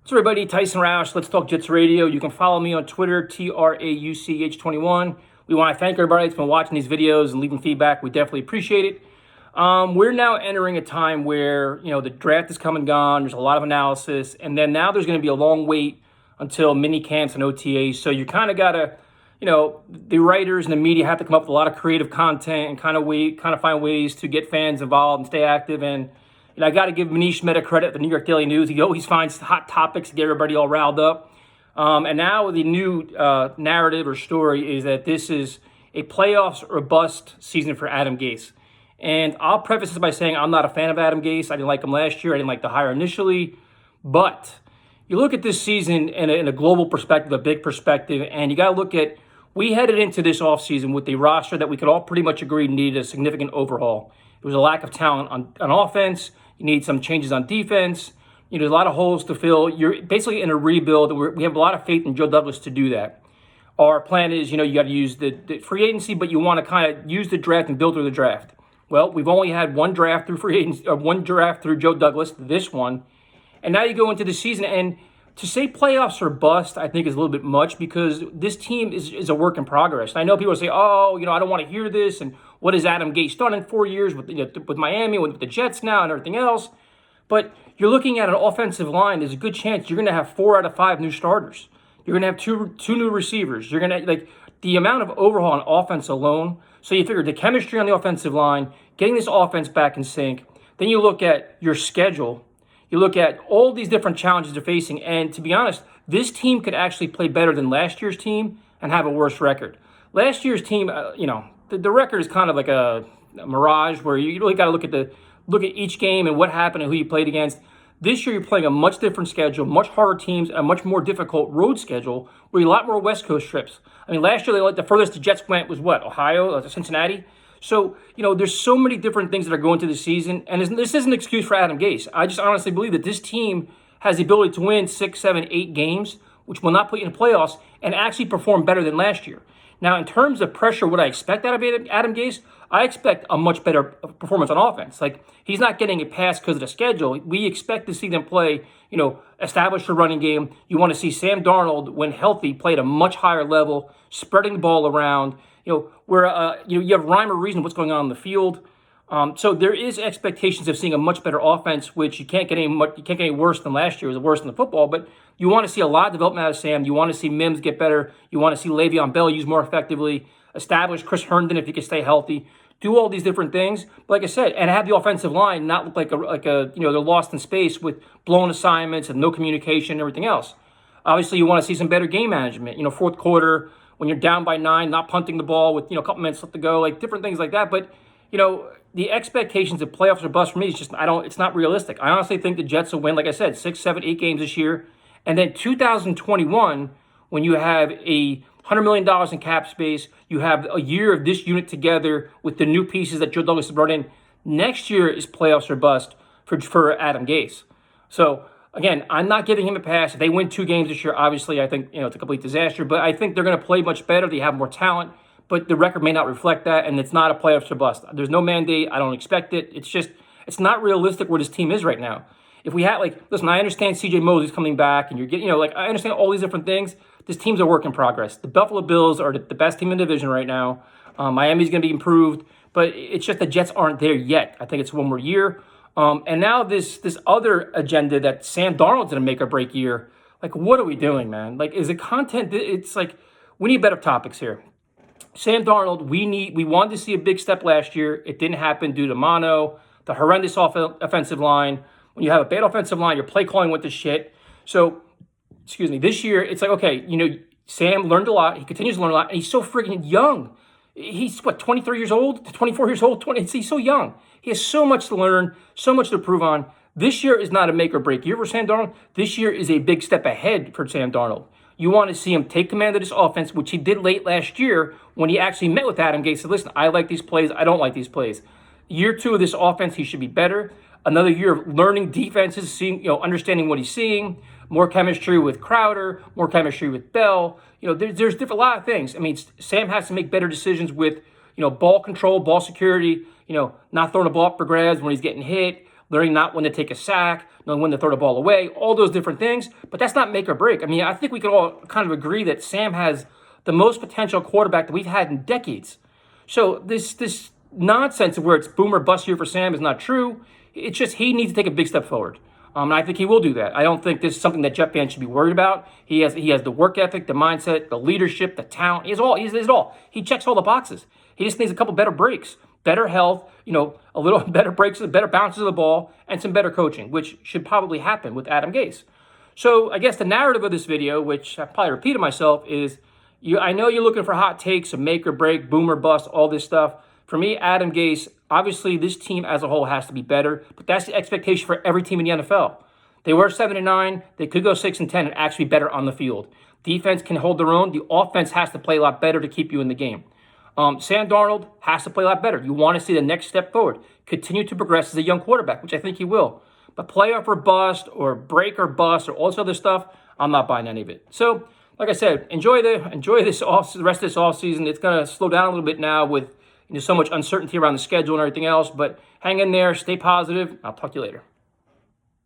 What's up, everybody? Tyson Roush, Let's Talk Jets Radio. You can follow me on Twitter, TRAUCH21. We want to thank everybody that's been watching these videos and leaving feedback. We definitely appreciate it. We're now entering a time where, the draft is come and gone. There's a lot of analysis. And then now there's going to be a long wait until mini camps and OTAs. So you kind of got to, the writers and the media have to come up with a lot of creative content and kind of find ways to get fans involved and stay active. And I got to give Manish Mehta credit at the New York Daily News. He always finds hot topics to get everybody all riled up. And now the new narrative or story is that this is a playoffs or bust season for Adam Gase. And I'll preface this by saying I'm not a fan of Adam Gase. I didn't like him last year. I didn't like the hire initially. But you look at this season in a global perspective, a big perspective, and you got to look at, we headed into this offseason with a roster that we could all pretty much agree needed a significant overhaul. There was a lack of talent on offense. You need some changes on defense. There's a lot of holes to fill. You're basically in a rebuild. We have a lot of faith in Joe Douglas to do that. Our plan is, you got to use the free agency, but you want to kind of use the draft and build through the draft. Well, we've only had one draft through free agency, one draft through Joe Douglas, this one. And now you go into the season, and to say playoffs or bust, I think is a little bit much because this team is a work in progress. And I know people say, I don't want to hear this, and what has Adam Gase done in 4 years with Miami, with the Jets now and everything else? But you're looking at an offensive line. There's a good chance you're going to have 4 out of 5 new starters. You're going to have two new receivers. You're going to, the amount of overhaul on offense alone. So you figure the chemistry on the offensive line, getting this offense back in sync. Then you look at your schedule. You look at all these different challenges they're facing. And to be honest, this team could actually play better than last year's team and have a worse record. Last year's team, the record is kind of like a mirage where you really got to look at each game and what happened and who you played against. This year, you're playing a much different schedule, much harder teams, and a much more difficult road schedule where you have a lot more West Coast trips. I mean, last year, the furthest the Jets went was what? Ohio, Cincinnati? So, there's so many different things that are going to the season, and this isn't an excuse for Adam Gase. I just honestly believe that this team has the ability to win 6, 7, 8 games, which will not put you in the playoffs, and actually perform better than last year. Now, in terms of pressure, what I expect out of Adam Gase, I expect a much better performance on offense. He's not getting a pass because of the schedule. We expect to see them play, establish a running game. You want to see Sam Darnold, when healthy, play at a much higher level, spreading the ball around, where you have rhyme or reason what's going on the field. So there is expectations of seeing a much better offense, which you can't get any worse than last year. It was worse than the football, but you want to see a lot of development out of Sam. You want to see Mims get better. You want to see Le'Veon Bell used more effectively. Establish Chris Herndon if he can stay healthy. Do all these different things, but like I said, and have the offensive line not look like they're lost in space with blown assignments and no communication and everything else. Obviously, you want to see some better game management. Fourth quarter when you're down by 9, not punting the ball with a couple minutes left to go, different things like that. But the expectations of playoffs or bust for me is just it's not realistic. I honestly think the Jets will win, like I said, 6, 7, 8 games this year, and then 2021 when you have a $100 million in cap space. You have a year of this unit together with the new pieces that Joe Douglas has brought in. Next year is playoffs or bust for Adam Gase. So, again, I'm not giving him a pass. If they win 2 games this year, obviously, I think it's a complete disaster. But I think they're going to play much better. They have more talent. But the record may not reflect that, and it's not a playoffs or bust. There's no mandate. I don't expect it. It's not realistic where this team is right now. If we had, listen, I understand C.J. Mosley's coming back, and you're getting, I understand all these different things. This team's a work in progress. The Buffalo Bills are the best team in the division right now. Miami's going to be improved, but it's just the Jets aren't there yet. I think it's one more year. And now this other agenda that Sam Darnold's going to make or break year. What are we doing, man? Is it content? It's we need better topics here. Sam Darnold, we wanted to see a big step last year. It didn't happen due to mono, the horrendous offensive line. When you have a bad offensive line, your play calling went to shit. So, this year, it's okay, Sam learned a lot. He continues to learn a lot, and he's so freaking young. He's, 23 years old, 24 years old, he's so young. He has so much to learn, so much to improve on. This year is not a make or break year for Sam Darnold. This year is a big step ahead for Sam Darnold. You want to see him take command of this offense, which he did late last year when he actually met with Adam Gase and said, listen, I like these plays, I don't like these plays. Year 2 of this offense, he should be better. Another year of learning defenses, seeing, understanding what he's seeing, more chemistry with Crowder, more chemistry with Bell. There's a lot of things. I mean, Sam has to make better decisions with, ball control, ball security, not throwing a ball up for grabs when he's getting hit, learning not when to take a sack, knowing when to throw the ball away, all those different things. But that's not make or break. I mean, I think we could all kind of agree that Sam has the most potential quarterback that we've had in decades. So this nonsense of where it's boom or bust year for Sam is not true. It's just he needs to take a big step forward. And I think he will do that. I don't think this is something that Jet fans should be worried about. He has the work ethic, the mindset, the leadership, the talent. He has it all. He checks all the boxes. He just needs a couple better breaks, better health, a little better breaks, better bounces of the ball, and some better coaching, which should probably happen with Adam Gase. So I guess the narrative of this video, which I probably repeated myself, is I know you're looking for hot takes, a make or break, boom or bust, all this stuff. For me, Adam Gase, obviously this team as a whole has to be better, but that's the expectation for every team in the NFL. They were 7-9. They could go 6-10 and actually be better on the field. Defense can hold their own. The offense has to play a lot better to keep you in the game. Sam Darnold has to play a lot better. You want to see the next step forward. Continue to progress as a young quarterback, which I think he will. But playoff or bust or break or bust or all this other stuff, I'm not buying any of it. So, like I said, enjoy the rest of this offseason. It's going to slow down a little bit now with so much uncertainty around the schedule and everything else. But hang in there, stay positive. I'll talk to you later.